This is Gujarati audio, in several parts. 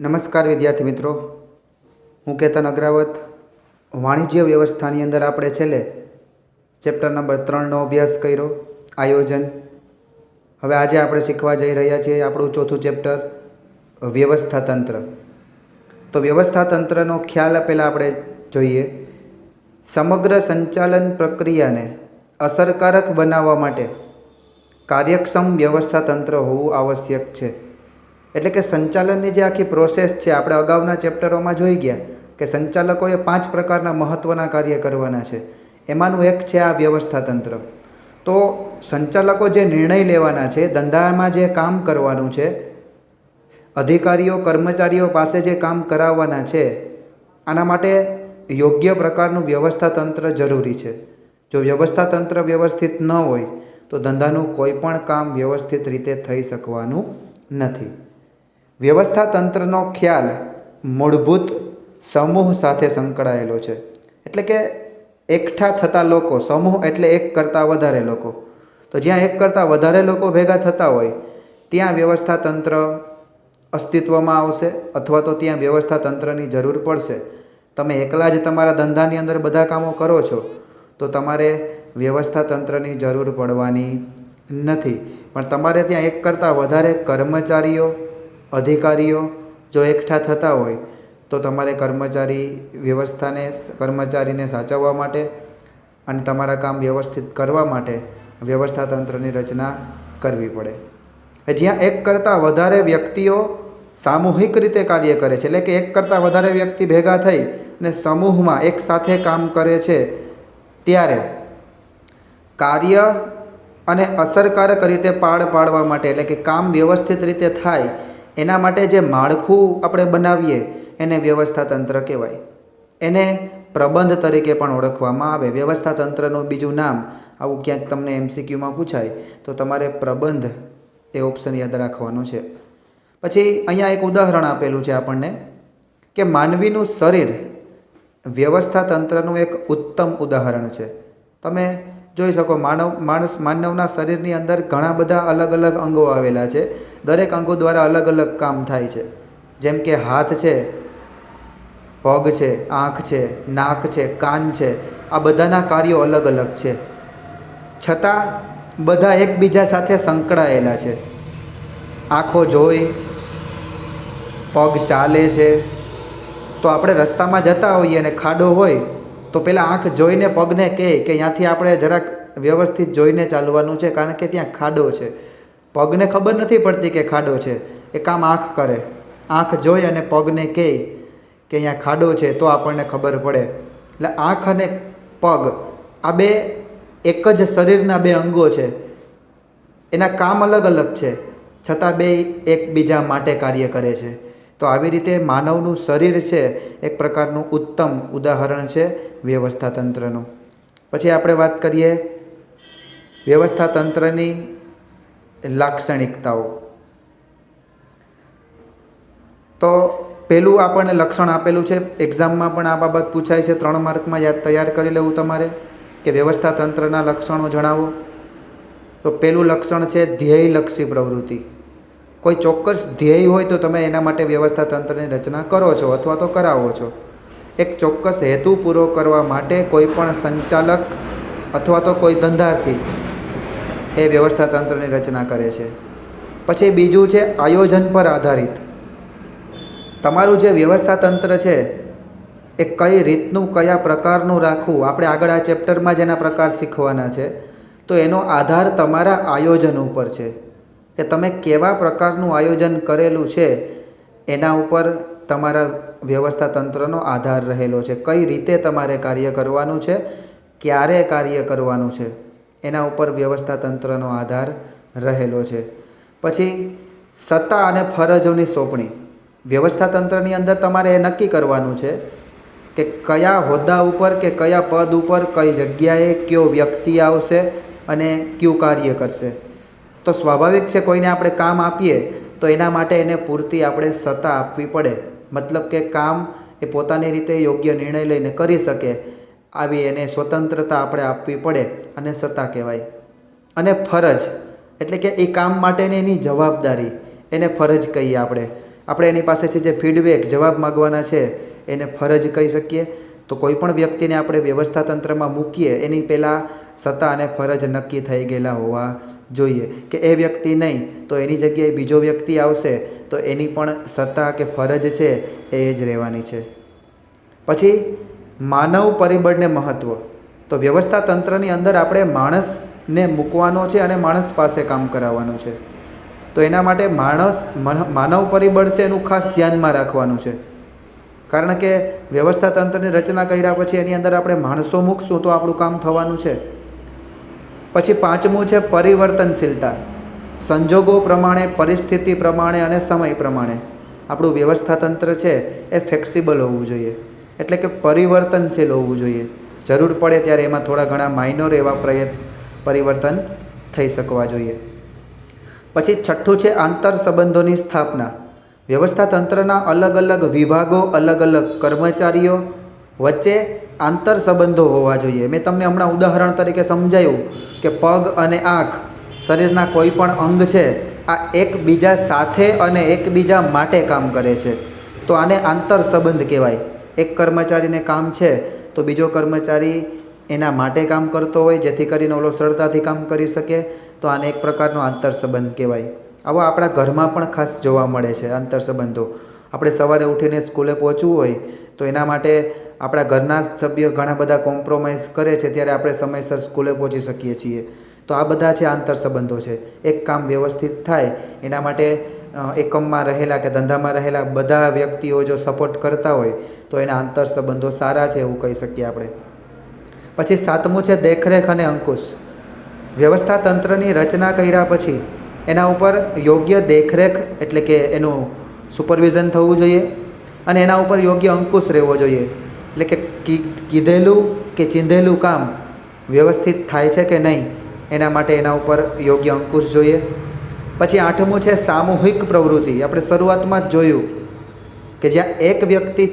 નમસ્કાર વિદ્યાર્થી મિત્રો, હું કેતન અગ્રાવત. વાણિજ્ય વ્યવસ્થાની અંદર આપણે છેલ્લે ચેપ્ટર નંબર 3નો અભ્યાસ કર્યો, આયોજન. હવે આજે આપણે શીખવા જઈ રહ્યા છીએ આપણું ચોથું ચેપ્ટર, વ્યવસ્થા તંત્ર. તો વ્યવસ્થા તંત્રનો ખ્યાલ પહેલાં આપણે જોઈએ. સમગ્ર સંચાલન પ્રક્રિયાને અસરકારક બનાવવા માટે કાર્યક્ષમ વ્યવસ્થા તંત્ર હોવું આવશ્યક છે. એટલે કે સંચાલનની જે આખી પ્રોસેસ છે, આપણે અગાઉના ચેપ્ટરોમાં જોઈ ગયા કે સંચાલકોએ 5 પ્રકારના મહત્ત્વના કાર્ય કરવાના છે. એમાંનું એક છે આ વ્યવસ્થા તંત્ર. તો સંચાલકો જે નિર્ણય લેવાના છે, ધંધામાં જે કામ કરવાનું છે, અધિકારીઓ કર્મચારીઓ પાસે જે કામ કરાવવાના છે, આના માટે યોગ્ય પ્રકારનું વ્યવસ્થા તંત્ર જરૂરી છે. જો વ્યવસ્થા તંત્ર વ્યવસ્થિત ન હોય તો ધંધાનું કોઈ પણ કામ વ્યવસ્થિત રીતે થઈ શકવાનું નથી. વ્યવસ્થા તંત્રનો ખ્યાલ મૂળભૂત સમૂહ સાથે સંકળાયેલો છે. એટલે કે એકઠા થતા લોકો, સમૂહ એટલે એક કરતાં વધારે લોકો. તો જ્યાં એક કરતાં વધારે લોકો ભેગા થતા હોય ત્યાં વ્યવસ્થા તંત્ર અસ્તિત્વમાં આવશે, અથવા તો ત્યાં વ્યવસ્થા તંત્રની જરૂર પડશે. તમે એકલા જ તમારા ધંધાની અંદર બધા કામો કરો છો તો તમારે વ્યવસ્થા તંત્રની જરૂર પડવાની નથી. પણ તમારે ત્યાં એક કરતાં વધારે કર્મચારીઓ, અધિકારીઓ જો એકઠા થતા હોય તો તમારે કર્મચારીને સાચવવા માટે અને તમારા કામ વ્યવસ્થિત કરવા માટે વ્યવસ્થા તંત્રની રચના કરવી પડે. જ્યાં એક કરતાં વધારે વ્યક્તિઓ સામૂહિક રીતે કાર્ય કરે છે, એટલે કે એક કરતાં વધારે વ્યક્તિ ભેગા થઈ અને સમૂહમાં એક સાથે કામ કરે છે, ત્યારે કાર્ય અને અસરકારક રીતે પાર પાડવા માટે, એટલે કે કામ વ્યવસ્થિત રીતે થાય એના માટે જે માળખું આપણે બનાવીએ એને વ્યવસ્થા તંત્ર કહેવાય. એને પ્રબંધ તરીકે પણ ઓળખવામાં આવે. વ્યવસ્થા તંત્રનું બીજું નામ આવું ક્યાંક તમને MCQમાં પૂછાય તો તમારે પ્રબંધ એ ઓપ્શન યાદ રાખવાનો છે. પછી અહીંયા એક ઉદાહરણ આપેલું છે આપણને કે માનવીનું શરીર વ્યવસ્થા તંત્રનું એક ઉત્તમ ઉદાહરણ છે. તમે જોઈ શકો, માનવના શરીરની અંદર ઘણા બધા અલગ અલગ અંગો આવેલા છે. દરેક અંગો દ્વારા અલગ અલગ કામ થાય છે. જેમ કે હાથ છે, પગ છે, આંખ છે, નાક છે, કાન છે. આ બધાના કાર્યો અલગ અલગ છે, છતાં બધા એકબીજા સાથે સંકળાયેલા છે. આંખો જોઈ, પગ ચાલે છે. તો આપણે રસ્તામાં જતા હોઈએ અને ખાડો હોય તો પહેલાં આંખ જોઈને પગને કહે કે ત્યાંથી આપણે જરાક વ્યવસ્થિત જોઈને ચાલવાનું છે, કારણ કે ત્યાં ખાડો છે. પગને ખબર નથી પડતી કે ખાડો છે, એ કામ આંખ કરે. આંખ જોઈ અને પગને કહે કે અહીંયા ખાડો છે તો આપણને ખબર પડે. એટલે આંખ અને પગ આ બે એક જ શરીરના 2 અંગો છે. એના કામ અલગ અલગ છે, છતાં બે એકબીજા માટે કાર્ય કરે છે. તો આવી રીતે માનવનું શરીર છે એક પ્રકારનું ઉત્તમ ઉદાહરણ છે વ્યવસ્થા તંત્રનું. પછી આપણે વાત કરીએ વ્યવસ્થા તંત્રની લાક્ષણિકતાઓ. તો પહેલું આપણને લક્ષણ આપેલું છે, એક્ઝામમાં પણ આ બાબત પૂછાય છે, 3 માર્કમાં યાદ તૈયાર કરી લેવું તમારે કે વ્યવસ્થા તંત્રના લક્ષણો જણાવો. તો પહેલું લક્ષણ છે ધ્યેયલક્ષી પ્રવૃત્તિ. કોઈ ચોક્કસ ધ્યેય હોય તો તમે એના માટે વ્યવસ્થા તંત્રની રચના કરો છો અથવા તો કરાવો છો. એક ચોક્કસ હેતુ પૂરો કરવા માટે કોઈ પણ સંચાલક અથવા તો કોઈ ધંધાર્થી એ વ્યવસ્થા તંત્રની રચના કરે છે. પછી બીજું છે આયોજન પર આધારિત. તમારું જે વ્યવસ્થા તંત્ર છે એ કઈ રીતનું, કયા પ્રકારનું રાખવું, આપણે આગળ આ ચેપ્ટરમાં જેના પ્રકાર શીખવાના છે, તો એનો આધાર તમારા આયોજન ઉપર છે કે તમે કેવા પ્રકારનું આયોજન કરેલું છે એના ઉપર તમારા વ્યવસ્થા તંત્રનો આધાર રહેલો છે. કઈ રીતે તમારે કાર્ય કરવાનું છે, ક્યારે કાર્ય કરવાનું છે, એના ઉપર વ્યવસ્થા તંત્રનો આધાર રહેલો છે. પછી સત્તા અને ફરજોની સોંપણી. વ્યવસ્થા તંત્રની અંદર તમારે એ નક્કી કરવાનું છે કે કયા હોદ્દા ઉપર કે કયા પદ ઉપર કઈ જગ્યાએ કયો વ્યક્તિ આવશે અને કયું કાર્ય કરશે. તો સ્વાભાવિક છે કોઈને આપણે કામ આપીએ તો એના માટે એને પૂરતી આપણે સત્તા આપવી પડે. મતલબ કે કામ એ પોતાની રીતે યોગ્ય નિર્ણય લઈને કરી શકે આવી એને સ્વતંત્રતા આપણે આપવી પડે અને સત્તા કહેવાય. અને ફરજ એટલે કે એ કામ માટેની એની જવાબદારી, એને ફરજ કહીએ આપણે આપણે એની પાસેથી જે ફીડબેક જવાબ માગવાના છે એને ફરજ કહી શકીએ. તો કોઈ પણ વ્યક્તિને આપણે વ્યવસ્થા તંત્રમાં મૂકીએ એની પહેલાં સત્તા અને ફરજ નક્કી થઈ ગયેલા હોવા જોઈએ, કે એ વ્યક્તિ નહીં તો એની જગ્યાએ બીજો વ્યક્તિ આવશે તો એની પણ સત્તા કે ફરજ છે એ જ રહેવાની છે. પછી માનવ પરિબળને મહત્ત્વ. તો વ્યવસ્થા તંત્રની અંદર આપણે માણસને મૂકવાનો છે અને માણસ પાસે કામ કરાવવાનું છે. તો એના માટે માનવ પરિબળ છે એનું ખાસ ધ્યાનમાં રાખવાનું છે. કારણ કે વ્યવસ્થા તંત્રની રચના કર્યા પછી એની અંદર આપણે માણસો મૂકશું તો આપણું કામ થવાનું છે. પછી પાંચમું છે પરિવર્તનશીલતા. સંજોગો પ્રમાણે, પરિસ્થિતિ પ્રમાણે અને સમય પ્રમાણે આપણું વ્યવસ્થા તંત્ર છે એ ફ્લેક્સિબલ હોવું જોઈએ, એટલે કે પરિવર્તનશીલ હોવું જોઈએ. જરૂર પડે ત્યારે એમાં થોડા ઘણા માઇનોર એવા પરિવર્તન થઈ શકવા જોઈએ. પછી છઠ્ઠું છે આંતર સંબંધોની સ્થાપના. વ્યવસ્થા તંત્રના અલગ અલગ વિભાગો, અલગ અલગ કર્મચારીઓ વચ્ચે આંતર સંબંધો હોવા જોઈએ. મેં તમને હમણાં ઉદાહરણ તરીકે સમજાયું કે પગ અને આંખ, શરીરના કોઈ પણ અંગ છે, આ એકબીજા સાથે અને એકબીજા માટે કામ કરે છે. તો આને આંતર સંબંધ કહેવાય. એક કર્મચારીને કામ છે તો બીજો કર્મચારી એના માટે કામ કરતો હોય જેથી કરીને ઓલો સરળતાથી કામ કરી શકે, તો આને એક પ્રકારનો આંતર સંબંધ કહેવાય. આવો આપણા ઘરમાં પણ ખાસ જોવા મળે છે આંતર સંબંધો. આપણે સવારે ઉઠીને સ્કૂલે પહોંચવું હોય તો એના માટે આપણા ઘરના સભ્યો ઘણા બધા કોમ્પ્રોમાઇઝ કરે છે, ત્યારે આપણે સમયસર સ્કૂલે પહોંચી શકીએ છીએ. તો આ બધા છે આંતર સંબંધો છે. એક કામ વ્યવસ્થિત થાય એના માટે એકમમાં રહેલા કે ધંધામાં રહેલા બધા વ્યક્તિઓ જો સપોર્ટ કરતા હોય તો એના આંતર સંબંધો સારા છે એવું કહી શકીએ આપણે. પછી સાતમું છે દેખરેખ અને અંકુશ. વ્યવસ્થા તંત્રની રચના કર્યા પછી એના ઉપર યોગ્ય દેખરેખ એટલે કે એનું સુપરવિઝન થવું જોઈએ અને એના ઉપર યોગ્ય અંકુશ રહેવો જોઈએ. એટલે કે કીધેલું કે ચીંધેલું કામ વ્યવસ્થિત થાય છે કે નહીં એના માટે એના ઉપર યોગ્ય અંકુશ જોઈએ. પછી આઠમું છે સામૂહિક પ્રવૃત્તિ. આપણે શરૂઆતમાં જ જોયું કે જ્યાં એક વ્યક્તિ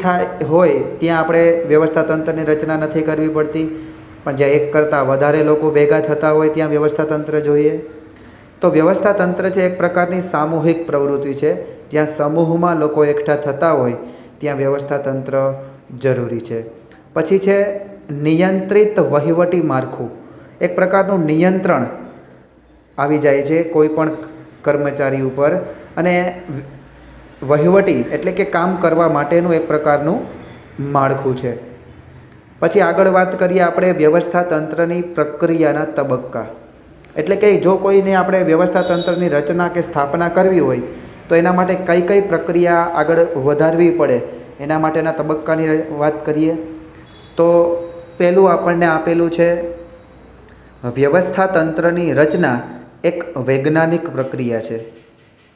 હોય ત્યાં આપણે વ્યવસ્થા તંત્રની રચના નથી કરવી પડતી, પણ જ્યાં એક કરતાં વધારે લોકો ભેગા થતા હોય ત્યાં વ્યવસ્થા તંત્ર જોઈએ. તો વ્યવસ્થા તંત્ર છે એક પ્રકારની સામૂહિક પ્રવૃત્તિ છે. જ્યાં સમૂહમાં લોકો એકઠા થતા હોય ત્યાં વ્યવસ્થા તંત્ર જરૂરી છે. પછી છે નિયંત્રિત વહીવટી માળખું. એક પ્રકારનું નિયંત્રણ આવી જાય છે કોઈ પણ કર્મચારી ઉપર અને વહીવટી એટલે કે કામ કરવા માટેનું એક પ્રકારનું માળખું છે. પછી આગળ વાત કરીએ આપણે વ્યવસ્થા તંત્રની પ્રક્રિયાના તબક્કા. એટલે કે જો કોઈને આપણે વ્યવસ્થા તંત્રની રચના કે સ્થાપના કરવી હોય તો એના માટે કઈ કઈ પ્રક્રિયા આગળ વધારવી પડે એના માટેના તબક્કાની વાત કરીએ તો પહેલું આપણને આપેલું છે વ્યવસ્થા તંત્રની રચના એક વૈજ્ઞાનિક પ્રક્રિયા છે.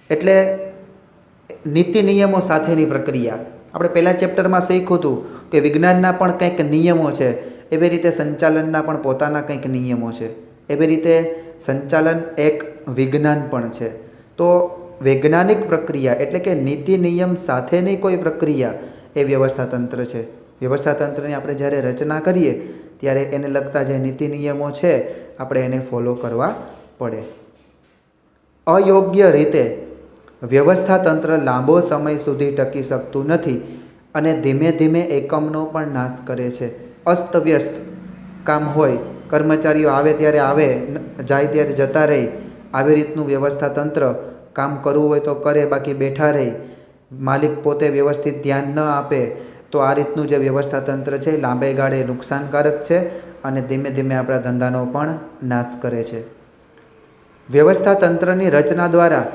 એટલે નીતિ નિયમો સાથેની પ્રક્રિયા. આપણે પહેલાં ચેપ્ટરમાં શીખ્યું હતું કે વિજ્ઞાનના પણ કંઈક નિયમો છે, એવી રીતે સંચાલનના પણ પોતાના કંઈક નિયમો છે. એવી રીતે સંચાલન એક વિજ્ઞાન પણ છે. તો વૈજ્ઞાનિક પ્રક્રિયા એટલે કે નીતિ નિયમ સાથેની કોઈ પ્રક્રિયા એ વ્યવસ્થા તંત્ર છે. વ્યવસ્થા તંત્રની આપણે જ્યારે રચના કરીએ ત્યારે એને લગતા જે નીતિ નિયમો છે આપણે એને ફોલો કરવા પડે. અયોગ્ય રીતે વ્યવસ્થા તંત્ર લાંબો સમય સુધી ટકી શકતું નથી અને ધીમે ધીમે એકમનો પણ નાશ કરે છે. અસ્તવ્યસ્ત કામ હોય, કર્મચારીઓ આવે ત્યારે આવે, જાય ત્યારે જતા રહે, આવી રીતનું વ્યવસ્થા તંત્ર કામ કરવું હોય તો કરે, બાકી બેઠા રહે, માલિક પોતે વ્યવસ્થિત ધ્યાન ન આપે, તો આ રીતનું જે વ્યવસ્થા તંત્ર છે લાંબે ગાળે નુકસાનકારક છે અને ધીમે ધીમે આપણા ધંધાનો પણ નાશ કરે છે. વ્યવસ્થા તંત્રની રચના દ્વારા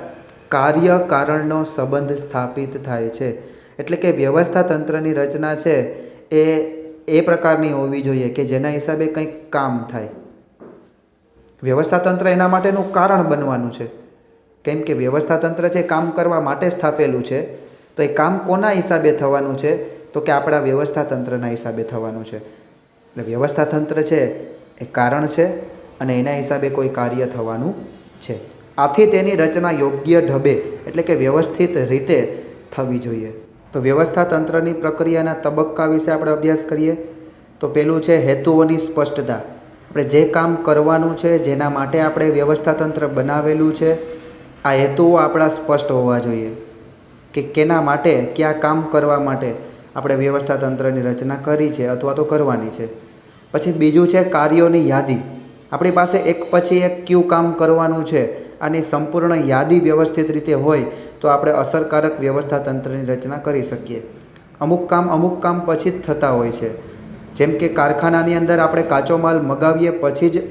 કાર્ય કારણનો સંબંધ સ્થાપિત થાય છે. એટલે કે વ્યવસ્થા તંત્રની રચના છે એ પ્રકારની હોવી જોઈએ કે જેના હિસાબે કંઈક કામ થાય. વ્યવસ્થા તંત્ર એના માટેનું કારણ બનવાનું છે. કેમ કે વ્યવસ્થા તંત્ર છે કામ કરવા માટે સ્થાપેલું છે. તો એ કામ કોના હિસાબે થવાનું છે તો કે આપણા વ્યવસ્થા તંત્રના હિસાબે થવાનું છે. એટલે વ્યવસ્થા તંત્ર છે એ કારણ છે અને એના હિસાબે કોઈ કાર્ય થવાનું છે. આથી તેની રચના યોગ્ય ઢબે એટલે કે વ્યવસ્થિત રીતે થવી જોઈએ. તો વ્યવસ્થા તંત્રની પ્રક્રિયાના તબક્કા વિશે આપણે અભ્યાસ કરીએ તો પહેલું છે હેતુઓની સ્પષ્ટતા. આપણે જે કામ કરવાનું છે, જેના માટે આપણે વ્યવસ્થા તંત્ર બનાવેલું છે, આ હેતુઓ આપણા સ્પષ્ટ હોવા જોઈએ કે કેના માટે, કયા કામ કરવા માટે આપણે વ્યવસ્થા તંત્રની રચના કરી છે અથવા તો કરવાની છે. પછી બીજું છે કાર્યોની યાદી. આપણી પાસે એક પછી એક કયું કામ કરવાનું છે આની સંપૂર્ણ યાદી વ્યવસ્થિત રીતે હોય તો આપણે અસરકારક વ્યવસ્થા તંત્રની રચના કરી શકીએ. અમુક કામ પછી જ થતા હોય છે. જેમ કે કારખાનાની અંદર આપણે કાચો માલ મગાવીએ પછી જ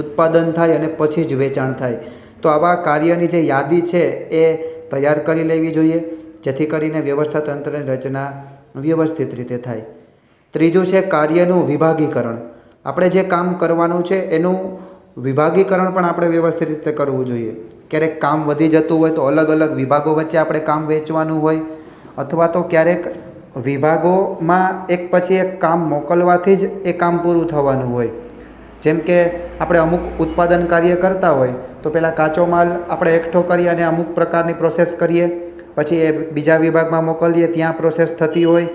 ઉત્પાદન થાય અને પછી જ વેચાણ થાય. તો આવા કાર્યની જે યાદી છે એ તૈયાર કરી લેવી જોઈએ, જેથી કરીને વ્યવસ્થા તંત્રની રચના વ્યવસ્થિત રીતે થાય. ત્રીજું છે કાર્યનું વિભાગીકરણ. આપણે જે કામ કરવાનું છે એનું વિભાગીકરણ પણ આપણે વ્યવસ્થિત રીતે કરવું જોઈએ. ક્યારેક કામ વધી જતું હોય તો અલગ અલગ વિભાગો વચ્ચે આપણે કામ વેચવાનું હોય, અથવા તો ક્યારેક વિભાગોમાં એક પછી એક કામ મોકલવાથી જ એ કામ પૂરું થવાનું હોય. જેમ કે આપણે અમુક ઉત્પાદન કાર્ય કરતા હોય તો પહેલાં કાચો માલ આપણે એકઠો કરીએ અને અમુક પ્રકારની પ્રોસેસ કરીએ, પછી એ બીજા વિભાગમાં મોકલીએ, ત્યાં પ્રોસેસ થતી હોય,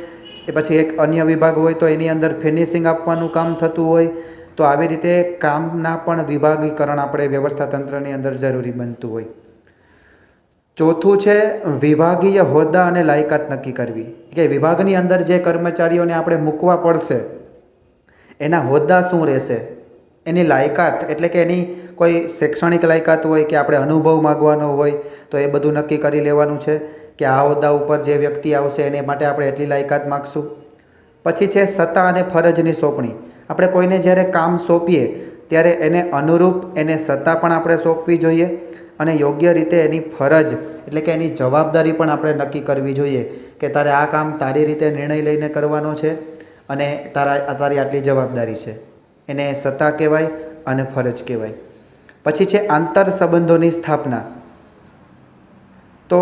એ પછી એક અન્ય વિભાગ હોય તો એની અંદર ફિનિશિંગ આપવાનું કામ થતું હોય. તો આવી રીતે કામના પણ વિભાગીકરણ આપણે વ્યવસ્થા તંત્રની અંદર જરૂરી બનતું હોય. ચોથું છે વિભાગીય હોદ્દા અને લાયકાત નક્કી કરવી. કે વિભાગની અંદર જે કર્મચારીઓને આપણે મૂકવા પડશે એના હોદ્દા શું રહેશે, એની લાયકાત એટલે કે એની કોઈ શૈક્ષણિક લાયકાત હોય કે આપણે અનુભવ માગવાનો હોય તો એ બધું નક્કી કરી લેવાનું છે કે આ હોદ્દા ઉપર જે વ્યક્તિ આવશે એને માટે આપણે એટલી લાયકાત માગશું. પછી છે સત્તા અને ફરજની સોંપણી. આપણે કોઈને જ્યારે કામ સોંપીએ ત્યારે એને અનુરૂપ એને સત્તા પણ આપણે સોંપવી જોઈએ અને યોગ્ય રીતે એની ફરજ એટલે કે એની જવાબદારી પણ આપણે નક્કી કરવી જોઈએ કે તારે આ કામ તારી રીતે નિર્ણય લઈને કરવાનો છે અને તારી આટલી જવાબદારી છે. એને સત્તા કહેવાય અને ફરજ કહેવાય. પછી છે આંતર સંબંધોની સ્થાપના. તો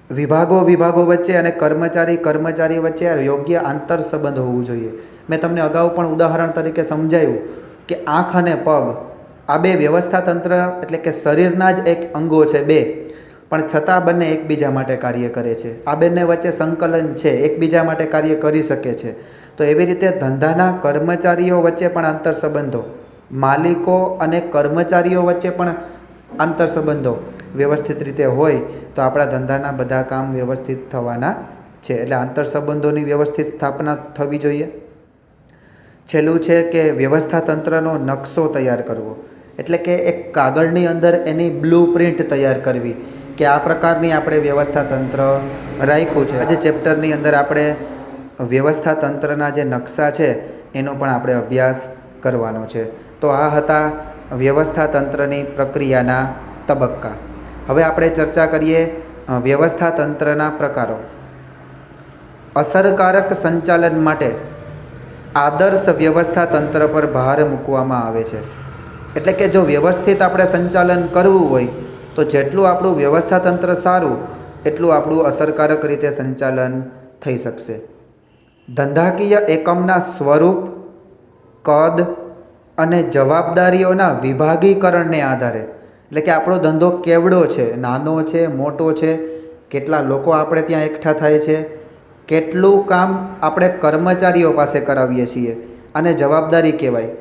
વિભાગો વચ્ચે અને કર્મચારી વચ્ચે યોગ્ય આંતર સંબંધ હોવું જોઈએ. મેં તમને અગાઉ પણ ઉદાહરણ તરીકે સમજાવ્યું કે આંખ અને પગ આ બે વ્યવસ્થા તંત્ર એટલે કે શરીરના જ એક અંગો છે, બે, પણ છતાં બંને એકબીજા માટે કાર્ય કરે છે. આ બંને વચ્ચે સંકલન છે, એકબીજા માટે કાર્ય કરી શકે છે. તો એવી રીતે ધંધાના કર્મચારીઓ વચ્ચે પણ આંતર સંબંધો, માલિકો અને કર્મચારીઓ વચ્ચે પણ આંતર સંબંધો વ્યવસ્થિત રીતે હોય તો આપણા ધંધાના બધા કામ વ્યવસ્થિત થવાના છે. એટલે આંતર સંબંધોની વ્યવસ્થિત સ્થાપના થવી જોઈએ. છેલ્લું છે કે વ્યવસ્થા તંત્રનો નકશો તૈયાર કરવો. એટલે કે એક કાગળની અંદર એની બ્લુ પ્રિન્ટ તૈયાર કરવી કે આ પ્રકારની આપણે વ્યવસ્થા તંત્ર રાખ્યું છે. આજે ચેપ્ટરની અંદર આપણે વ્યવસ્થા તંત્રના જે નકશા છે એનો પણ આપણે અભ્યાસ કરવાનો છે. તો આ હતા વ્યવસ્થા તંત્રની પ્રક્રિયાના તબક્કા. હવે આપણે ચર્ચા કરીએ વ્યવસ્થા તંત્રના પ્રકારો. અસરકારક સંચાલન માટે આદર્શ વ્યવસ્થા તંત્ર પર ભાર મૂકવામાં આવે છે. એટલે કે જો વ્યવસ્થિત આપણે સંચાલન કરવું હોય તો જેટલું આપણું વ્યવસ્થા તંત્ર સારું એટલું આપણું અસરકારક રીતે સંચાલન થઈ શકશે. ધંધાકીય એકમના સ્વરૂપ, કદ અને જવાબદારીઓના વિભાગીકરણને આધારે, એટલે કે આપણો ધંધો કેવડો છે, નાનો છે, મોટો છે, કેટલા લોકો આપણે ત્યાં એકઠા થાય છે, કેટલું કામ આપણે કર્મચારીઓ પાસે કરાવીએ છીએ અને જવાબદારી કહેવાય.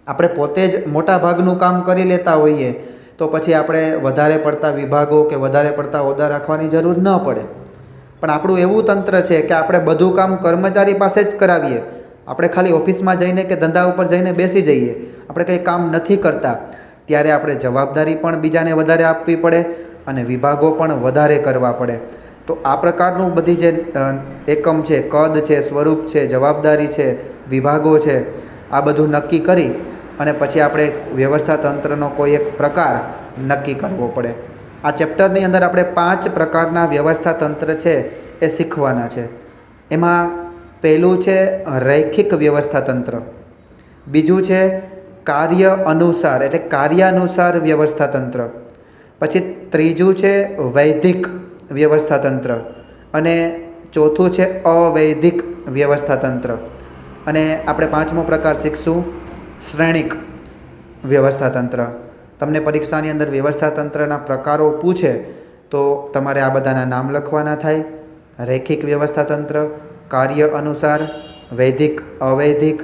આપણે પોતે જ મોટા ભાગનું કામ કરી લેતા હોઈએ તો પછી આપણે વધારે પડતા વિભાગો કે વધારે પડતા હોદ્દા રાખવાની જરૂર ન પડે. પણ આપણું એવું તંત્ર છે કે આપણે બધું કામ કર્મચારી પાસે જ કરાવીએ. આપણે ખાલી ઓફિસમાં જઈને કે ધંધા ઉપર જઈને બેસી જઈએ, આપણે કંઈ કામ નથી કરતા, ત્યારે આપણે જવાબદારી પણ બીજાને વધારે આપવી પડે અને વિભાગો પણ વધારે કરવા પડે. તો આ પ્રકારનું બધી જે એકમ છે, કદ છે, સ્વરૂપ છે, જવાબદારી છે, વિભાગો છે, આ બધું નક્કી કરી અને પછી આપણે વ્યવસ્થા તંત્રનો કોઈ એક પ્રકાર નક્કી કરવો પડે. આ ચેપ્ટરની અંદર આપણે 5 પ્રકારના વ્યવસ્થા તંત્ર છે એ શીખવાના છે. એમાં પહેલું છે રૈખિક વ્યવસ્થા તંત્ર, બીજું છે કાર્ય અનુસાર એટલે કાર્યાનુસાર વ્યવસ્થા તંત્ર, પછી ત્રીજું છે વૈધિક વ્યવસ્થા તંત્ર અને ચોથું છે અવૈધિક વ્યવસ્થા તંત્ર અને આપણે 5મો પ્રકાર શીખશું શ્રેણિક વ્યવસ્થા તંત્ર. તમને પરીક્ષાની અંદર વ્યવસ્થા તંત્રના પ્રકારો પૂછે તો તમારે આ બધાના નામ લખવાના થાય. રૈખિક વ્યવસ્થા તંત્ર, કાર્ય અનુસાર, વૈધિક, અવૈધિક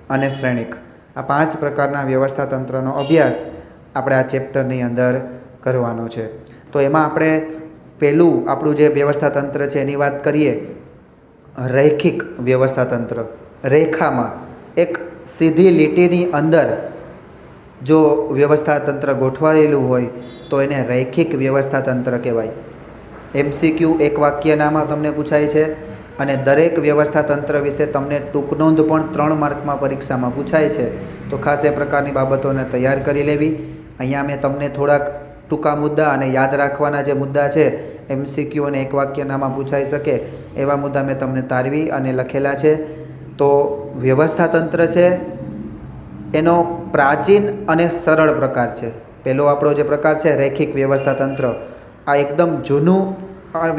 અને શ્રેણિક. આ 5 પ્રકારના વ્યવસ્થા તંત્રનો અભ્યાસ આપણે આ ચેપ્ટરની અંદર કરવાનો છે. તો એમાં આપણે પહેલું આપણું જે વ્યવસ્થા તંત્ર છે એની વાત કરીએ, રૈખિક વ્યવસ્થા તંત્ર. રેખામાં એક સીધી લીટીની અંદર જો વ્યવસ્થા તંત્ર ગોઠવાયેલું હોય તો એને રૈખિક વ્યવસ્થા તંત્ર કહેવાય. MCQ એક વાક્યનામાં તમને પૂછાય છે અને દરેક વ્યવસ્થા તંત્ર વિશે તમને ટૂંક નોંધ પણ 3 માર્કમાં પરીક્ષામાં પૂછાય છે. તો ખાસ એ પ્રકારની બાબતોને તૈયાર કરી લેવી. અહીંયા મેં તમને થોડાક ટૂંકા મુદ્દા અને યાદ રાખવાના જે મુદ્દા છે MCQ અને એક વાક્યનામાં પૂછાઈ શકે એવા મુદ્દા મેં તમને તારવી અને લખેલા છે. તો વ્યવસ્થા તંત્ર છે એનો પ્રાચીન અને સરળ પ્રકાર છે. પહેલો આપણો જે પ્રકાર છે રૈખિક વ્યવસ્થા તંત્ર, આ એકદમ જૂનું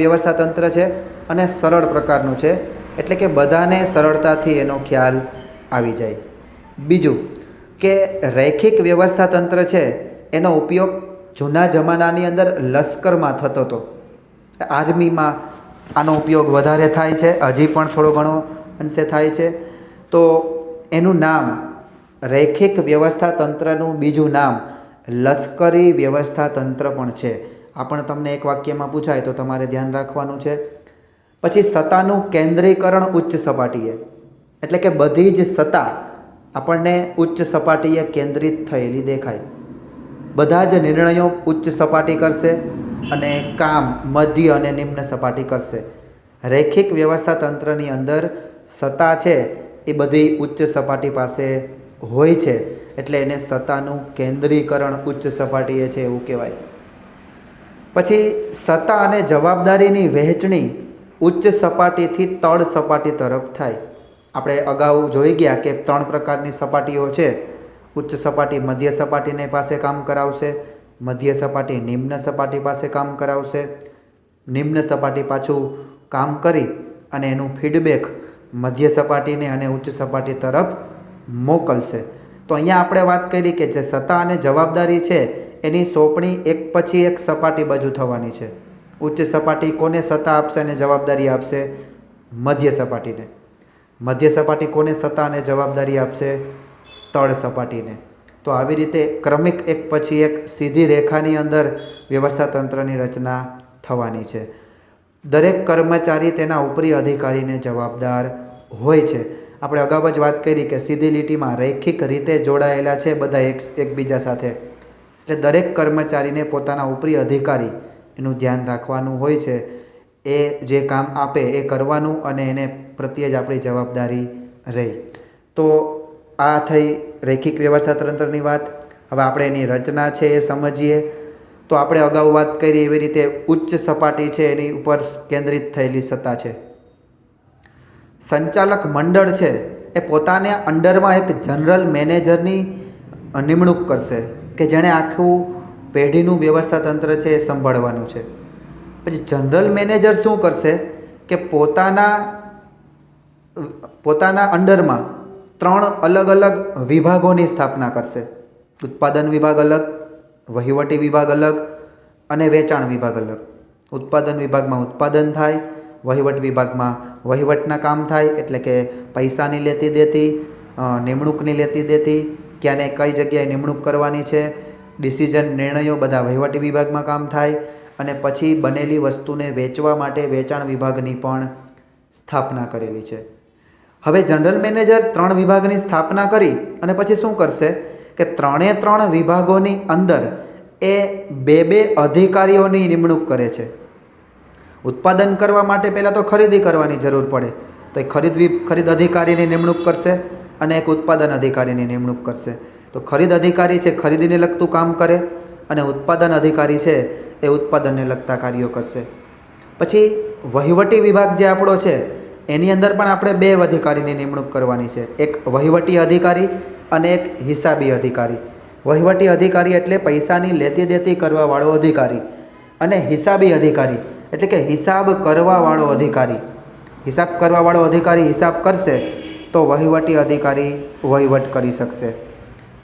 વ્યવસ્થા તંત્ર છે અને સરળ પ્રકારનું છે, એટલે કે બધાને સરળતાથી એનો ખ્યાલ આવી જાય. બીજું કે રૈખિક વ્યવસ્થા તંત્ર છે એનો ઉપયોગ જૂના જમાનાની અંદર લશ્કરમાં થતો હતો. આર્મીમાં આનો ઉપયોગ વધારે થાય છે, હજી પણ થોડો ઘણો અંશે થાય છે. તો એનું નામ રૈખિક વ્યવસ્થા તંત્રનું બીજું નામ લશ્કરી વ્યવસ્થા તંત્ર પણ છે. આ પણ તમને એક વાક્યમાં પૂછાય તો તમારે ધ્યાન રાખવાનું છે. પછી સત્તાનું કેન્દ્રીકરણ ઉચ્ચ સપાટીએ, એટલે કે બધી જ સત્તા આપણને ઉચ્ચ સપાટીએ કેન્દ્રિત થયેલી દેખાય. બધા જ નિર્ણયો ઉચ્ચ સપાટી કરશે અને કામ મધ્ય અને નિમ્ન સપાટી કરશે. રૈખિક વ્યવસ્થા તંત્રની અંદર સત્તા છે એ બધી ઉચ્ચ સપાટી પાસે હોય છે, એટલે એને સત્તાનું કેન્દ્રીકરણ ઉચ્ચ સપાટીએ છે એવું કહેવાય. પછી સત્તા અને જવાબદારીની વહેંચણી ઉચ્ચ સપાટીથી તળ સપાટી તરફ થાય. આપણે અગાઉ જોઈ ગયા કે 3 પ્રકારની સપાટીઓ છે. ઉચ્ચ સપાટી મધ્ય સપાટીને પાસે કામ કરાવશે, મધ્ય સપાટી નિમ્ન સપાટી પાસે કામ કરાવશે, નિમ્ન સપાટી પાછું કામ કરી અને એનું ફીડબેક મધ્ય સપાટીને અને ઉચ્ચ સપાટી તરફ મોકલશે. તો અહીંયા આપણે વાત કરી કે જે સત્તા અને જવાબદારી છે એની સોંપણી એક પછી એક સપાટી બાજુ થવાની છે. ઉચ્ચ સપાટી કોને સત્તા આપશે અને જવાબદારી આપશે? મધ્ય સપાટીને. મધ્ય સપાટી કોને સત્તા અને જવાબદારી આપશે? તળ સપાટીને. તો આવી રીતે ક્રમિક એક પછી એક સીધી રેખાની અંદર વ્યવસ્થા તંત્રની રચના થવાની છે. દરેક કર્મચારી તેના ઉપરી અધિકારીને જવાબદાર હોય છે. આપણે અગાઉ જ વાત કરી કે સીધી લીટીમાં રૈખિક રીતે જોડાયેલા છે બધા એકબીજા સાથે, એટલે દરેક કર્મચારીને પોતાના ઉપરી અધિકારી એનું ધ્યાન રાખવાનું હોય છે. એ જે કામ આપે એ કરવાનું અને એને પ્રત્યે જ આપણી જવાબદારી રહી. તો આ થઈ રૈખિક વ્યવસ્થા તંત્રની વાત. હવે આપણે એની રચના છે એ સમજીએ. તો આપણે અગાઉ વાત કરી એવી રીતે ઉચ્ચ સપાટી છે એની ઉપર કેન્દ્રિત થયેલી સત્તા છે. સંચાલક મંડળ છે એ પોતાને અંડરમાં એક જનરલ મેનેજરની નિમણૂક કરશે કે જેણે આખું પેઢીનું વ્યવસ્થા તંત્ર છે એ સંભાળવાનું છે. પછી જનરલ મેનેજર શું કરશે કે પોતાના અંડરમાં 3 અલગ અલગ વિભાગોની સ્થાપના કરશે. ઉત્પાદન વિભાગ અલગ, વહીવટી વિભાગ અલગ અને વેચાણ વિભાગ અલગ. ઉત્પાદન વિભાગમાં ઉત્પાદન થાય, વહીવટ વિભાગમાં વહીવટના કામ થાય, એટલે કે પૈસાની લેતી દેતી, નિમણૂકની લેતી દેતી, ક્યાંને કઈ જગ્યાએ નિમણૂક કરવાની છે, ડિસિઝન નિર્ણયો બધા વહીવટી વિભાગમાં કામ થાય. અને પછી બનેલી વસ્તુને વેચવા માટે વેચાણ વિભાગની પણ સ્થાપના કરેલી છે. હવે જનરલ મેનેજર 3 વિભાગની સ્થાપના કરી અને પછી શું કરશે કે 3 વિભાગોની અંદર એ 2 અધિકારીઓની નિમણૂક કરે છે. ઉત્પાદન કરવા માટે પહેલાં તો ખરીદી કરવાની જરૂર પડે, તો એ ખરીદ અધિકારીની નિમણૂક કરશે અને એક ઉત્પાદન અધિકારીની નિમણૂક કરશે. તો ખરીદ અધિકારી છે ખરીદીને લગતું કામ કરે અને ઉત્પાદન અધિકારી છે એ ઉત્પાદનને લગતા કાર્યો કરશે. પછી વહીવટી વિભાગ જે આપણો છે એની અંદર પણ આપણે 2 અધિકારીની નિમણૂક કરવાની છે. એક વહીવટી અધિકારી અને એક હિસાબી અધિકારી. વહીવટી અધિકારી એટલે પૈસાની લેતી દેતી કરવાવાળો અધિકારી, અને હિસાબી અધિકારી એટલે કે હિસાબ કરવાવાળો અધિકારી. હિસાબ કરવાવાળો અધિકારી હિસાબ કરશે તો વહીવટી અધિકારી વહીવટ કરી શકશે.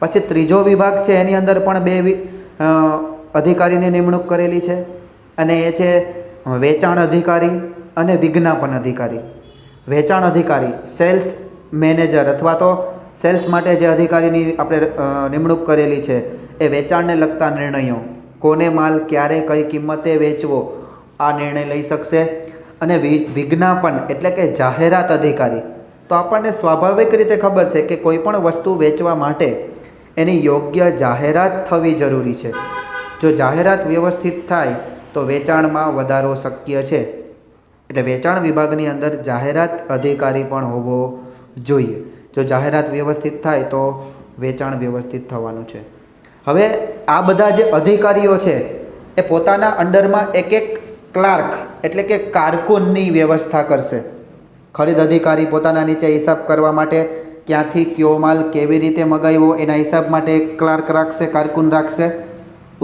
પછી ત્રીજો વિભાગ છે એની અંદર પણ 2 અધિકારીની નિમણૂક કરેલી છે, અને એ છે વેચાણ અધિકારી અને વિજ્ઞાપન અધિકારી. વેચાણ અધિકારી સેલ્સ મેનેજર અથવા તો સેલ્સ માટે જે અધિકારીની આપણે નિમણૂક કરેલી છે એ વેચાણને લગતા નિર્ણયો, કોને માલ ક્યારે કઈ કિંમતે વેચવો આ નિર્ણય લઈ શકશે. અને વિજ્ઞાપન એટલે કે જાહેરાત અધિકારી, તો આપણને સ્વાભાવિક રીતે ખબર છે કે કોઈ પણ વસ્તુ વેચવા માટે એની યોગ્ય જાહેરાત થવી જરૂરી છે. જો જાહેરાત વ્યવસ્થિત થાય તો વેચાણમાં વધારો શક્ય છે. એટલે વેચાણ વિભાગની અંદર જાહેરાત અધિકારી પણ હોવો જોઈએ. જો જાહેરાત વ્યવસ્થિત થાય તો વેચાણ વ્યવસ્થિત થવાનું છે. હવે આ બધા જે અધિકારીઓ છે એ પોતાના અંડરમાં એક એક ક્લાર્ક એટલે કે કારકુનની વ્યવસ્થા કરશે. ખરીદ અધિકારી પોતાના નીચે હિસાબ કરવા માટે ક્યાંથી કયો માલ કેવી રીતે મગાવ્યો એના હિસાબ માટે એક ક્લાર્ક રાખશે, કારકુન રાખશે.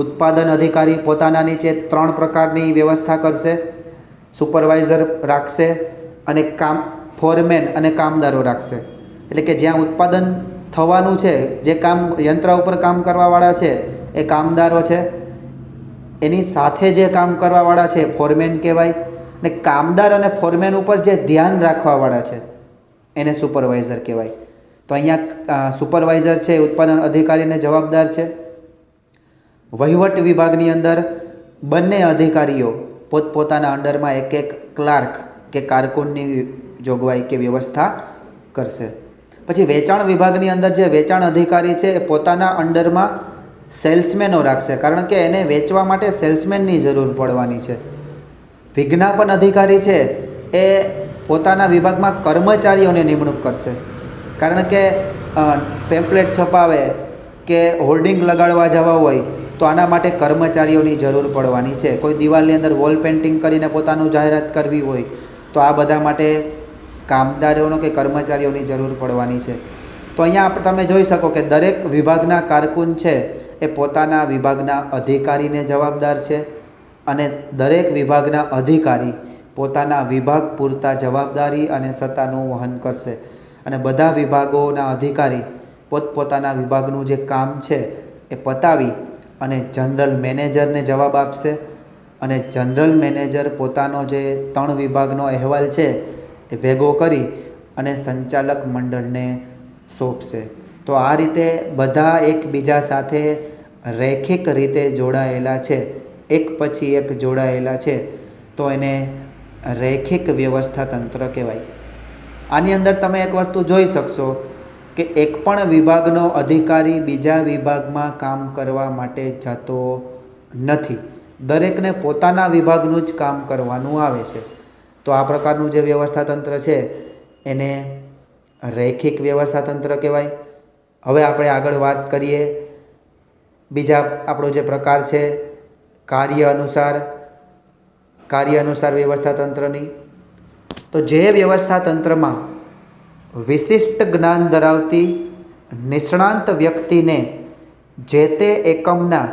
ઉત્પાદન અધિકારી પોતાના નીચે 3 પ્રકારની વ્યવસ્થા કરશે. સુપરવાઇઝર રાખશે અને ફોરમેન અને કામદારો રાખશે. એટલે કે જ્યાં ઉત્પાદન થવાનું છે, જે યંત્ર ઉપર કામ કરવાવાળા છે એ કામદારો છે, એની સાથે જે કામ કરવાવાળા છે ફોરમેન કહેવાય, ને કામદાર અને ફોરમેન ઉપર જે ધ્યાન રાખવાવાળા છે એને સુપરવાઇઝર કહેવાય. તો અહીંયા સુપરવાઇઝર છે ઉત્પાદન અધિકારીને જવાબદાર છે. વહીવટ વિભાગની અંદર બંને અધિકારીઓ પોતપોતાના અંડરમાં એક એક ક્લાર્ક કે કારકુનની જોગવાઈ કે વ્યવસ્થા કરશે. પછી વેચાણ વિભાગની અંદર જે વેચાણ અધિકારી છે એ પોતાના અંડરમાં સેલ્સમેનો રાખશે, કારણ કે એને વેચવા માટે સેલ્સમેનની જરૂર પડવાની છે. વિજ્ઞાપન અધિકારી છે એ પોતાના વિભાગમાં કર્મચારીઓની નિમણૂક કરશે, કારણ કે પેમ્પલેટ છપાવે કે હોર્ડિંગ લગાડવા જવા હોય તો આના માટે કર્મચારીઓની જરૂર પડવાની છે. કોઈ દિવાલની અંદર વોલ પેઇન્ટિંગ કરીને પોતાનું જાહેરાત કરવી હોય તો આ બધા માટે કામદારોનો કે કર્મચારીઓની જરૂર પડવાની છે. તો અહીંયા તમે જોઈ શકો કે દરેક વિભાગના કારકુન છે એ પોતાના વિભાગના અધિકારીને જવાબદાર છે, અને દરેક વિભાગના અધિકારી પોતાના વિભાગ પૂરતા જવાબદારી અને સત્તાનું વહન કરશે. અને બધા વિભાગોના અધિકારી પોતપોતાના વિભાગનું જે કામ છે એ પતાવી અને જનરલ મેનેજરને જવાબ આપશે, અને જનરલ મેનેજર પોતાનો જે 3 વિભાગનો અહેવાલ છે એ ભેગો કરી અને સંચાલક મંડળને સોંપશે. તો આ રીતે બધા એકબીજા સાથે રૈખિક રીતે જોડાયેલા છે, એક પછી એક જોડાયેલા છે, તો એને રૈખિક વ્યવસ્થા તંત્ર કહેવાય. આની અંદર તમે એક વસ્તુ જોઈ શકશો કે એક પણ વિભાગનો અધિકારી બીજા વિભાગમાં કામ કરવા માટે જતો નથી. દરેકને પોતાના વિભાગનું જ કામ કરવાનું આવે છે. તો આ પ્રકારનું જે વ્યવસ્થા તંત્ર છે એને રૈખિક વ્યવસ્થા તંત્ર કહેવાય. હવે આપણે આગળ વાત કરીએ બીજા આપણો જે પ્રકાર છે કાર્ય અનુસાર વ્યવસ્થા તંત્રની. તો જે વ્યવસ્થા તંત્રમાં વિશિષ્ટ જ્ઞાન ધરાવતી નિષ્ણાંત વ્યક્તિને જે તે એકમના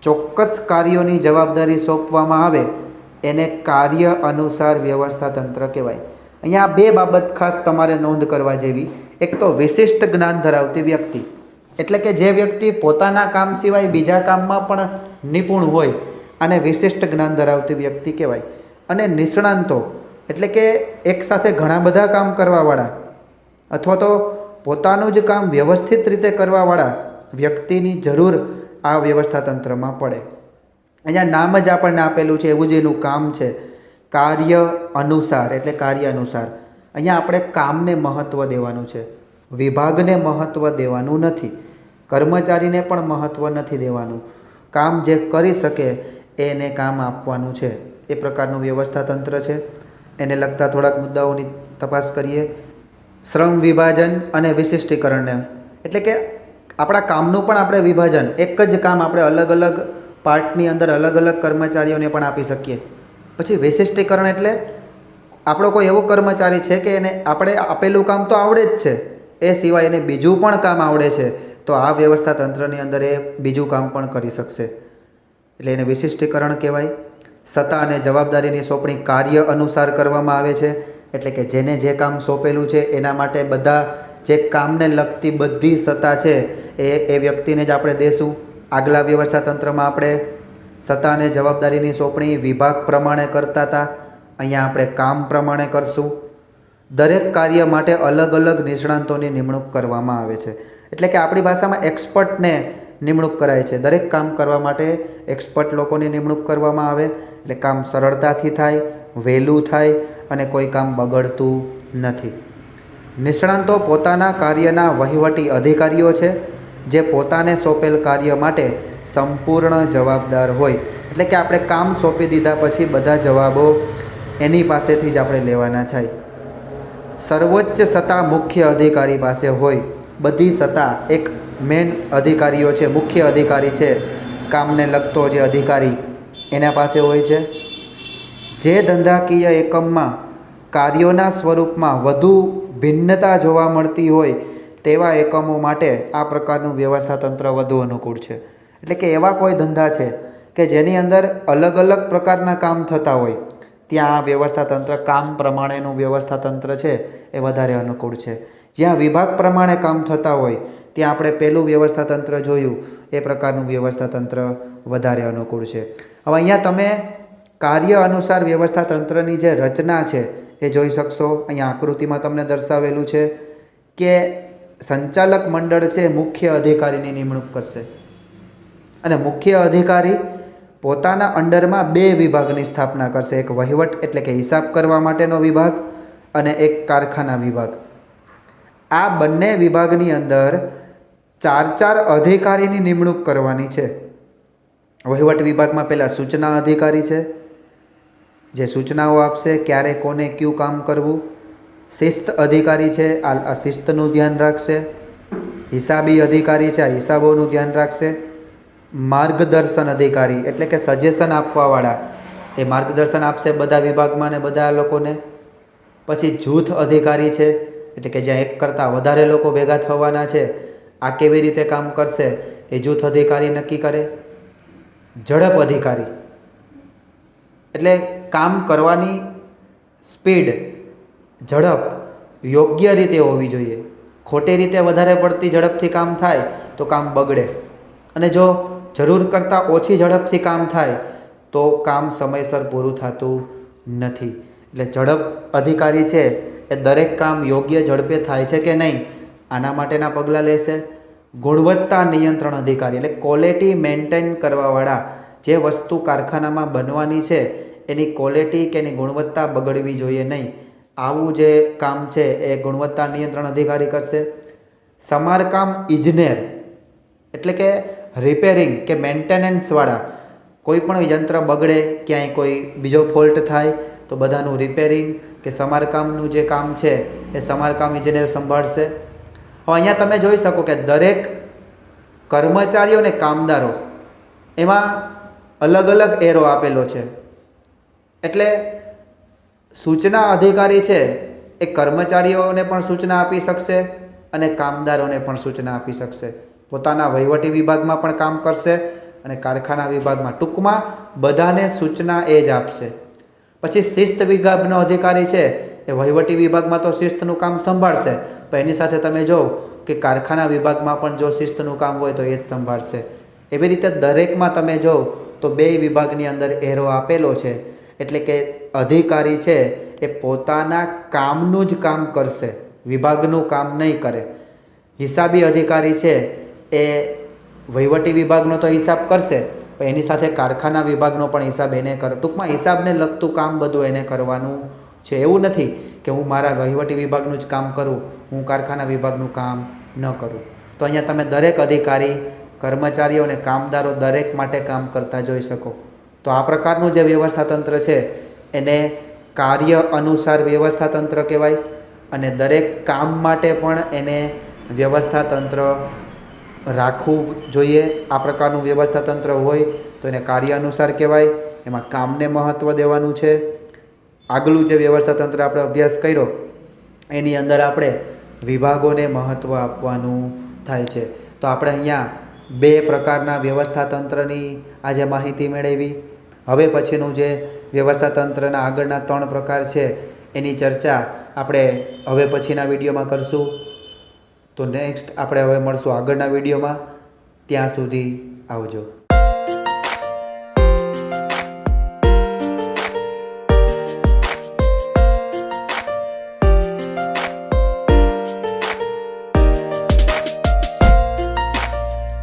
ચોક્કસ કાર્યોની જવાબદારી સોંપવામાં આવે એને કાર્ય અનુસાર વ્યવસ્થા તંત્ર કહેવાય. અહીંયા 2 બાબત ખાસ તમારે નોંધ કરવા જેવી. એક તો વિશિષ્ટ જ્ઞાન ધરાવતી વ્યક્તિ, એટલે કે જે વ્યક્તિ પોતાના કામ સિવાય બીજા કામમાં પણ નિપુણ હોય અને વિશિષ્ટ જ્ઞાન ધરાવતી વ્યક્તિ કહેવાય. અને નિષ્ણાંતો એટલે કે એકસાથે ઘણા બધા કામ કરવાવાળા અથવા તો પોતાનું જ કામ વ્યવસ્થિત રીતે કરવાવાળા વ્યક્તિની જરૂર આ વ્યવસ્થા તંત્રમાં પડે. અહીંયા નામ જ આપણને આપેલું છે એવું જ એનું કામ છે, કાર્ય અનુસાર. એટલે કાર્ય અનુસાર અહીંયા આપણે કામને મહત્ત્વ દેવાનું છે, વિભાગને મહત્ત્વ દેવાનું નથી, કર્મચારીને પણ મહત્ત્વ નથી દેવાનું. કામ જે કરી શકે એને કામ આપવાનું છે. એ પ્રકારનું વ્યવસ્થા તંત્ર છે. એને લગતા થોડાક મુદ્દાઓની તપાસ કરીએ. શ્રમ વિભાજન અને વિશિષ્ટીકરણને, એટલે કે આપણા કામનું પણ આપણે વિભાજન, એક જ કામ આપણે અલગ અલગ પાર્ટની અંદર અલગ અલગ કર્મચારીઓને પણ આપી શકીએ. પછી વિશિષ્ટીકરણ એટલે આપણો કોઈ એવો કર્મચારી છે કે એને આપણે આપેલું કામ તો આવડે જ છે, એ સિવાય એને બીજું પણ કામ આવડે છે, તો આ વ્યવસ્થા તંત્રની અંદર એ બીજું કામ પણ કરી શકશે. એટલે એને વિશિષ્ટીકરણ કહેવાય. સત્તા અને જવાબદારીની સોંપણી કાર્ય અનુસાર કરવામાં આવે છે. એટલે કે જેને જે કામ સોંપેલું છે એના માટે બધા જે કામને લગતી બધી સત્તા છે એ વ્યક્તિને જ આપણે દેશું. આગલા વ્યવસ્થા તંત્રમાં આપણે સત્તા અને જવાબદારીની સોંપણી વિભાગ પ્રમાણે કરતા હતા, અહીંયા આપણે કામ પ્રમાણે કરશું. દરેક કાર્ય માટે અલગ અલગ નિષ્ણાંતોની નિમણૂક કરવામાં આવે છે. એટલે કે આપણી ભાષામાં એક્સપર્ટને નિમણૂક કરાય છે. દરેક કામ કરવા માટે એક્સપર્ટ લોકોની નિમણૂક કરવામાં આવે. એટલે કામ સરળતાથી થાય, વહેલું થાય અને કોઈ કામ બગડતું નથી. નિષ્ણાંતો પોતાના કાર્યના વહીવટી અધિકારીઓ છે, જે પોતાને સોંપેલ કાર્ય માટે સંપૂર્ણ જવાબદાર હોય. એટલે કે આપણે કામ સોંપી દીધા પછી બધા જવાબો એની પાસેથી જ આપણે લેવાના છે. સર્વોચ્ચ સત્તા મુખ્ય અધિકારી પાસે હોય. બધી સત્તા એક મેન અધિકારીઓ છે, મુખ્ય અધિકારી છે, કામને લગતો જે અધિકારી એના પાસે હોય છે. જે ધંધાકીય એકમમાં કાર્યોના સ્વરૂપમાં વધુ ભિન્નતા જોવા મળતી હોય તેવા એકમો માટે આ પ્રકારનું વ્યવસ્થા તંત્ર વધુ અનુકૂળ છે. એટલે કે એવા કોઈ ધંધા છે કે જેની અંદર અલગ અલગ પ્રકારના કામ થતા હોય, ત્યાં આ વ્યવસ્થા તંત્ર, કામ પ્રમાણેનું વ્યવસ્થા તંત્ર છે એ વધારે અનુકૂળ છે. જ્યાં વિભાગ પ્રમાણે કામ થતા હોય ત્યાં આપણે પહેલું વ્યવસ્થા તંત્ર જોયું એ પ્રકારનું વ્યવસ્થા તંત્ર વધારે અનુકૂળ છે. હવે અહીંયા તમે કાર્ય અનુસાર વ્યવસ્થા તંત્રની જે રચના છે એ જોઈ શકશો. અહીંયા આકૃતિમાં તમને દર્શાવેલું છે કે સંચાલક મંડળ છે મુખ્ય અધિકારીની નિમણૂક કરશે અને મુખ્ય અધિકારી પોતાના અંડરમાં 2 વિભાગની સ્થાપના કરશે. એક વહીવટ એટલે કે હિસાબ કરવા માટેનો વિભાગ અને એક કારખાના વિભાગ. આ બંને વિભાગની અંદર 4 અધિકારીની નિમણૂક કરવાની છે. વહીવટ વિભાગમાં પહેલાં સૂચના અધિકારી છે, જે સૂચનાઓ આપશે ક્યારે કોને કયું કામ કરવું. શિસ્ત અધિકારી છે, આ શિસ્તનું ધ્યાન રાખશે. હિસાબી અધિકારી છે, આ હિસાબોનું ધ્યાન રાખશે. માર્ગદર્શન અધિકારી એટલે કે સજેશન આપવાવાળા, એ માર્ગદર્શન આપશે બધા વિભાગમાં ને બધા લોકોને. પછી જૂથ અધિકારી છે, એટલે કે જ્યાં એક કરતાં વધારે લોકો ભેગા થવાના છે, આ કેવી રીતે કામ કરશે એ જૂથ અધિકારી નક્કી કરે. ઝડપ અધિકારી એટલે કામ કરવાની સ્પીડ, ઝડપ યોગ્ય રીતે હોવી જોઈએ. ખોટી રીતે વધારે પડતી ઝડપથી કામ થાય તો કામ બગડે, અને જો જરૂર કરતાં ઓછી ઝડપથી કામ થાય તો કામ સમયસર પૂરું થતું નથી. એટલે ઝડપ અધિકારી છે એ દરેક કામ યોગ્ય ઝડપે થાય છે કે નહીં આના માટેના પગલાં લેશે. ગુણવત્તા નિયંત્રણ અધિકારી એટલે ક્વોલિટી મેન્ટેન કરવાવાળા, જે વસ્તુ કારખાનામાં બનવાની છે એની ક્વોલિટી કે એની ગુણવત્તા બગડવી જોઈએ નહીં, આવું જે કામ છે એ ગુણવત્તા નિયંત્રણ અધિકારી કરશે. સમારકામ ઇજનેર એટલે કે રિપેરિંગ કે મેન્ટેનન્સવાળા, કોઈ પણ યંત્ર બગડે, ક્યાંય કોઈ બીજો ફોલ્ટ થાય તો બધાનું રિપેરિંગ કે સમારકામનું જે કામ છે એ સમારકામ ઇજનેર સંભાળશે. હવે અહીંયા તમે જોઈ શકો કે દરેક કર્મચારીઓ અને કામદારો એમાં અલગ અલગ એરો આપેલો છે. એટલે સૂચના અધિકારી છે એ કર્મચારીઓને પણ સૂચના આપી શકશે અને કામદારોને પણ સૂચના આપી શકશે. પોતાના વહીવટી વિભાગમાં પણ કામ કરશે અને કારખાના વિભાગમાં. ટૂંકમાં બધાને સૂચના એ જ આપશે. પછી શિસ્ત વિભાગનો અધિકારી છે એ વહીવટી વિભાગમાં તો શિસ્તનું કામ સંભાળશે, પણ એની સાથે તમે જો કે કારખાના વિભાગમાં પણ જો શિસ્તનું કામ હોય તો એ જ સંભાળશે. એવી રીતે દરેકમાં તમે જો તો 2 વિભાગની અંદર એરો આપેલો છે. એટલે કે અધિકારી છે એ પોતાના કામનું જ કામ કરશે, વિભાગનું કામ નહીં કરે. હિસાબી અધિકારી છે એ વહીવટી વિભાગનો તો હિસાબ કરશે, પણ એની સાથે કારખાના વિભાગનો પણ હિસાબ એને કરે. ટૂંકમાં હિસાબને લગતું કામ બધું એને કરવાનું છે. એવું નથી કે હું મારા વહીવટી વિભાગનું જ કામ કરું, હું કારખાના વિભાગનું કામ ન કરું. તો અહીંયા તમે દરેક અધિકારી, કર્મચારીઓ અને કામદારો દરેક માટે કામ કરતા જોઈ શકો. તો આ પ્રકારનું જે વ્યવસ્થા તંત્ર છે એને કાર્ય અનુસાર વ્યવસ્થા તંત્ર કહેવાય, અને દરેક કામ માટે પણ એને વ્યવસ્થા તંત્ર રાખવું જોઈએ. આ પ્રકારનું વ્યવસ્થા તંત્ર હોય તો એને કાર્ય અનુસાર કહેવાય. એમાં કામને મહત્ત્વ દેવાનું છે. આગલું જે વ્યવસ્થા તંત્ર આપણે અભ્યાસ કર્યો એની અંદર આપણે વિભાગોને મહત્ત્વ આપવાનું થાય છે. તો આપણે અહીંયા 2 પ્રકારના વ્યવસ્થા તંત્રની આજે માહિતી મેળવી. હવે પછીનું જે વ્યવસ્થા તંત્રના આગળના 3 પ્રકાર છે એની ચર્ચા આપણે હવે પછીના વિડીયોમાં કરશું. તો નેક્સ્ટ આપણે હવે મળશું આગળના વિડીયોમાં. ત્યાં સુધી આવજો.